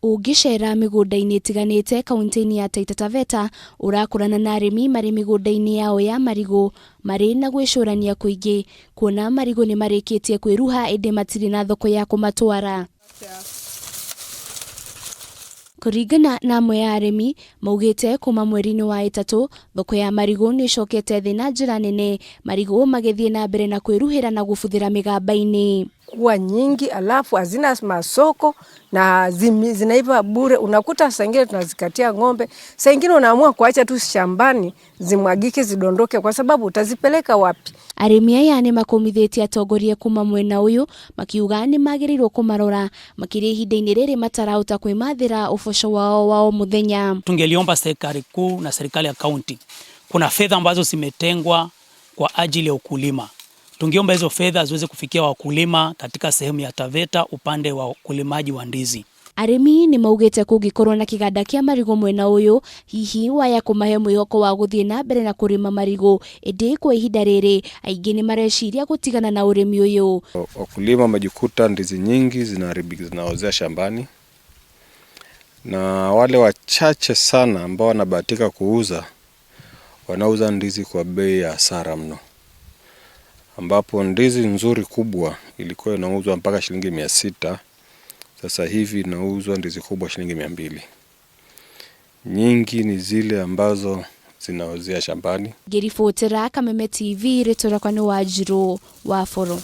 Ungicera migunda-ini itiganite kaunti-ini ya Taita Taveta urakorana na arimi mari migunda-ini yao ya marigu mari na gwicurania kuingi kuona marigu ni marikitie kwiruha indi matiri na thoko ya kumatwara. Kuringana na amwe ya arimi maugite kuma mweri-ini wa itatu thoko ya marigu nicokekete thii na njira nene, marigu magithie na mbere na kwiruhira na gubuthira migamba-ini kuwa nyingi, alafu hazina masoko na zinaiva bure. Unakuta saa ingine tunazikatia ng'ombe, saa ingine unaamua kuacha tu shambani zimwagike zidondoke kwa sababu utazipeleka wapi? Arimi aya ni makomithitie atongoria kuma mwena uyu makiuga ni magirirwo kumarora makiri ihinda-ini riri matarauta kwimathira uboco wao wa muthenya. Tungeliomba serikali kuu na serikali ya kaunti, kuna fedha ambazo zimetengwa kwa ajili ya ukulima. Tungeomba hizo fedha ziweze kufikia wakulima katika sehemu ya Taveta upande wa ukulimaji wa ndizi. Arimi ni maugite kungikorwo na kiganda kia marigu mwena uyu hihi waya kumahe mwihoko wa guthie na mbere na kurima marigu, indi kwa ihinda riri aingi ni mareciria gutigana na urimi uyu. Wakulima majikuta ndizi nyingi zinaharibika, zinaozea shambani, na wale wachache sana ambao wanabahatika kuuza wanauza ndizi kwa bei ya hasara mno, ambapo ndizi nzuri kubwa ilikuwa inauzwa mpaka shilingi 600, sasa hivi inauzwa ndizi kubwa shilingi 200. Nyingi ni zile ambazo zinaozea shambani. Ngiribotera Kameme TV ritora kwa ni Wanjiru wa Boro.